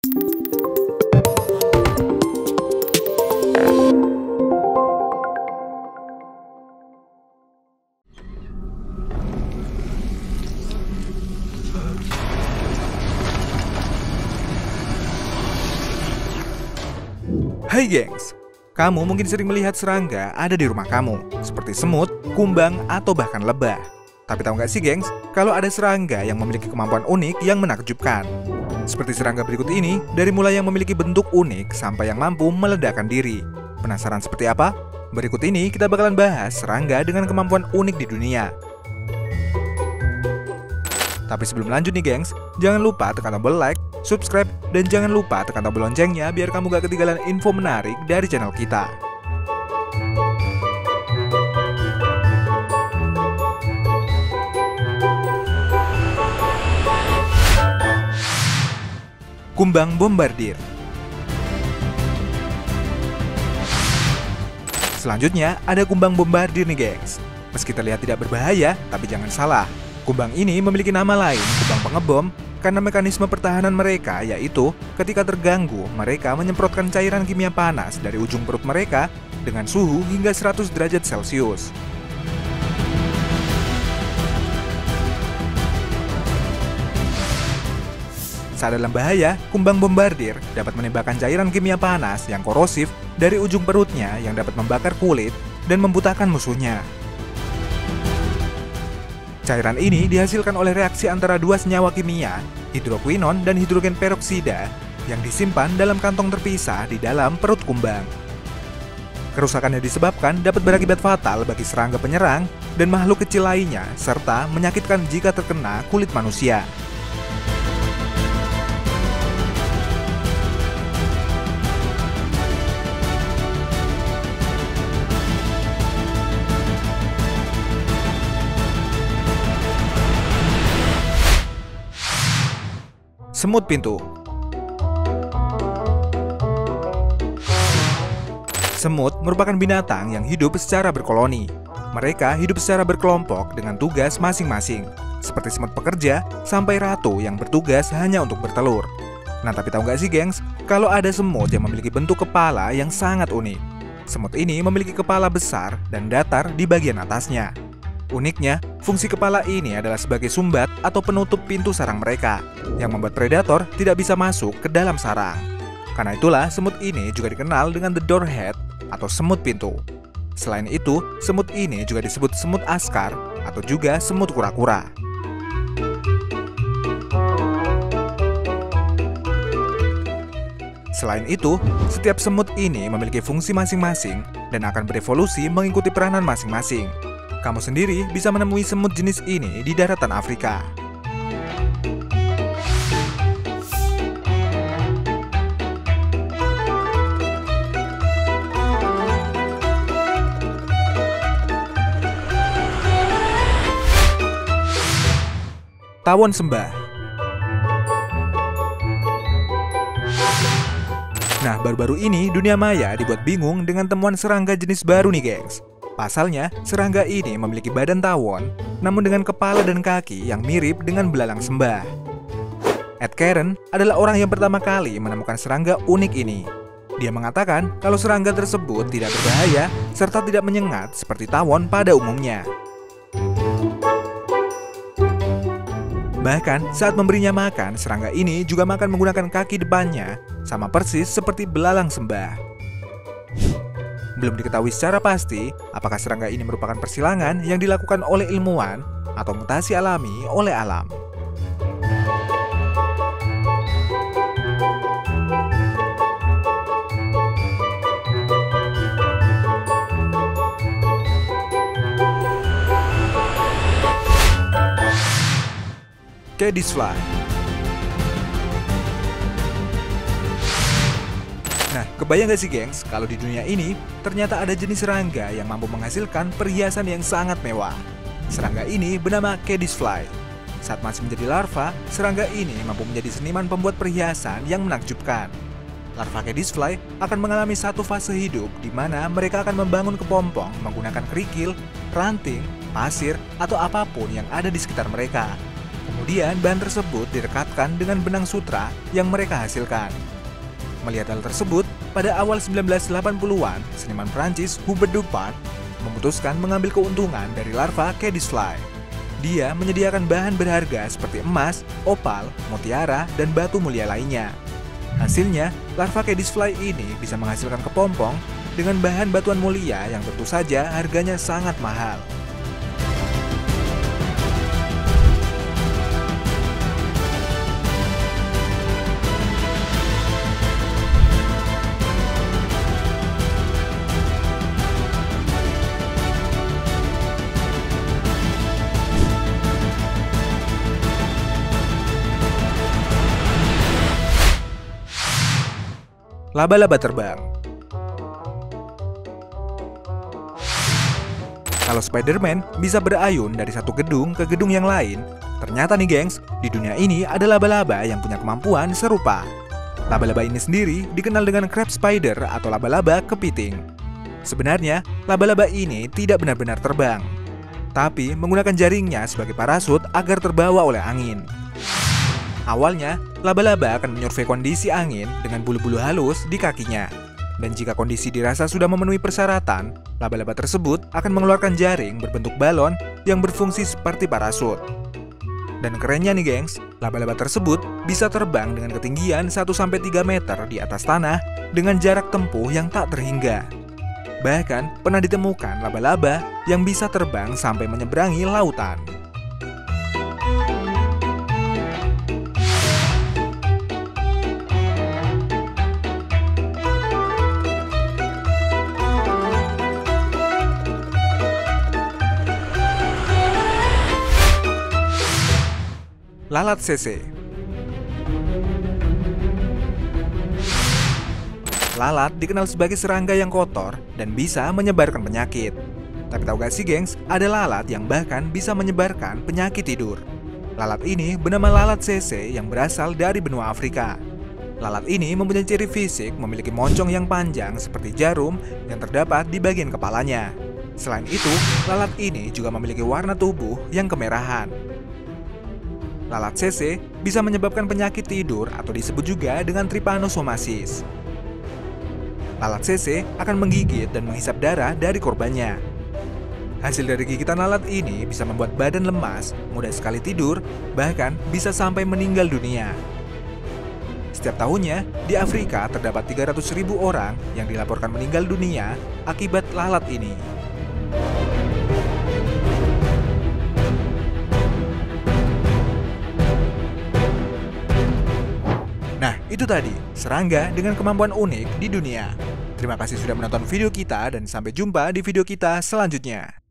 Hai gengs, kamu mungkin sering melihat serangga ada di rumah kamu, seperti semut, kumbang, atau bahkan lebah. Tapi tahu nggak sih gengs, kalau ada serangga yang memiliki kemampuan unik yang menakjubkan. Seperti serangga berikut ini, dari mulai yang memiliki bentuk unik sampai yang mampu meledakkan diri. Penasaran seperti apa? Berikut ini kita bakalan bahas serangga dengan kemampuan unik di dunia. Tapi sebelum lanjut nih gengs, jangan lupa tekan tombol like, subscribe, dan jangan lupa tekan tombol loncengnya biar kamu gak ketinggalan info menarik dari channel kita. Kumbang bombardir. Selanjutnya ada kumbang bombardir nih gengs. Meski terlihat tidak berbahaya, tapi jangan salah. Kumbang ini memiliki nama lain, kumbang pengebom, karena mekanisme pertahanan mereka yaitu ketika terganggu, mereka menyemprotkan cairan kimia panas dari ujung perut mereka dengan suhu hingga 100 derajat Celcius. Saat dalam bahaya, kumbang bombardir dapat menembakkan cairan kimia panas yang korosif dari ujung perutnya yang dapat membakar kulit dan membutakan musuhnya. Cairan ini dihasilkan oleh reaksi antara dua senyawa kimia, hidroquinon dan hidrogen peroksida, yang disimpan dalam kantong terpisah di dalam perut kumbang. Kerusakan yang disebabkan dapat berakibat fatal bagi serangga penyerang dan makhluk kecil lainnya, serta menyakitkan jika terkena kulit manusia. Semut pintu. Semut merupakan binatang yang hidup secara berkoloni. Mereka hidup secara berkelompok dengan tugas masing-masing, seperti semut pekerja sampai ratu yang bertugas hanya untuk bertelur. Nah, tapi tahu nggak sih gengs, kalau ada semut yang memiliki bentuk kepala yang sangat unik. Semut ini memiliki kepala besar dan datar di bagian atasnya. Uniknya, fungsi kepala ini adalah sebagai sumbat atau penutup pintu sarang mereka, yang membuat predator tidak bisa masuk ke dalam sarang. Karena itulah semut ini juga dikenal dengan the doorhead atau semut pintu. Selain itu, semut ini juga disebut semut askar atau juga semut kura-kura. Selain itu, setiap semut ini memiliki fungsi masing-masing dan akan berevolusi mengikuti peranan masing-masing. Kamu sendiri bisa menemui semut jenis ini di daratan Afrika. Tawon sembah. Nah, baru-baru ini dunia maya dibuat bingung dengan temuan serangga jenis baru nih gengs. Pasalnya, serangga ini memiliki badan tawon, namun dengan kepala dan kaki yang mirip dengan belalang sembah. Ed Karen adalah orang yang pertama kali menemukan serangga unik ini. Dia mengatakan kalau serangga tersebut tidak berbahaya serta tidak menyengat seperti tawon pada umumnya. Bahkan, saat memberinya makan, serangga ini juga makan menggunakan kaki depannya, sama persis seperti belalang sembah. Belum diketahui secara pasti apakah serangga ini merupakan persilangan yang dilakukan oleh ilmuwan atau mutasi alami oleh alam. Caddisfly. Nah, kebayang gak sih gengs, kalau di dunia ini ternyata ada jenis serangga yang mampu menghasilkan perhiasan yang sangat mewah. Serangga ini bernama Caddisfly. Saat masih menjadi larva, serangga ini mampu menjadi seniman pembuat perhiasan yang menakjubkan. Larva Caddisfly akan mengalami satu fase hidup di mana mereka akan membangun kepompong menggunakan kerikil, ranting, pasir, atau apapun yang ada di sekitar mereka. Kemudian bahan tersebut direkatkan dengan benang sutra yang mereka hasilkan. Melihat hal tersebut, pada awal 1980-an, seniman Prancis Hubert Dupart memutuskan mengambil keuntungan dari larva caddisfly. Dia menyediakan bahan berharga seperti emas, opal, mutiara, dan batu mulia lainnya. Hasilnya, larva caddisfly ini bisa menghasilkan kepompong dengan bahan batuan mulia yang tentu saja harganya sangat mahal. Laba-laba terbang. Kalau Spider-Man bisa berayun dari satu gedung ke gedung yang lain, ternyata nih gengs, di dunia ini ada laba-laba yang punya kemampuan serupa. Laba-laba ini sendiri dikenal dengan crab spider atau laba-laba kepiting. Sebenarnya, laba-laba ini tidak benar-benar terbang, tapi menggunakan jaringnya sebagai parasut agar terbawa oleh angin. Awalnya, laba-laba akan menyurvei kondisi angin dengan bulu-bulu halus di kakinya. Dan jika kondisi dirasa sudah memenuhi persyaratan, laba-laba tersebut akan mengeluarkan jaring berbentuk balon yang berfungsi seperti parasut. Dan kerennya nih gengs, laba-laba tersebut bisa terbang dengan ketinggian 1-3 meter di atas tanah dengan jarak tempuh yang tak terhingga. Bahkan pernah ditemukan laba-laba yang bisa terbang sampai menyeberangi lautan. Lalat CC. Lalat dikenal sebagai serangga yang kotor dan bisa menyebarkan penyakit. Tapi tahu gak sih gengs, ada lalat yang bahkan bisa menyebarkan penyakit tidur. Lalat ini bernama lalat CC yang berasal dari benua Afrika. Lalat ini mempunyai ciri fisik memiliki moncong yang panjang seperti jarum yang terdapat di bagian kepalanya. Selain itu, lalat ini juga memiliki warna tubuh yang kemerahan. Lalat CC bisa menyebabkan penyakit tidur atau disebut juga dengan trypanosomasis. Lalat CC akan menggigit dan menghisap darah dari korbannya. Hasil dari gigitan lalat ini bisa membuat badan lemas, mudah sekali tidur, bahkan bisa sampai meninggal dunia. Setiap tahunnya, di Afrika terdapat 300.000 orang yang dilaporkan meninggal dunia akibat lalat ini. Nah, itu tadi, serangga dengan kemampuan unik di dunia. Terima kasih sudah menonton video kita dan sampai jumpa di video kita selanjutnya.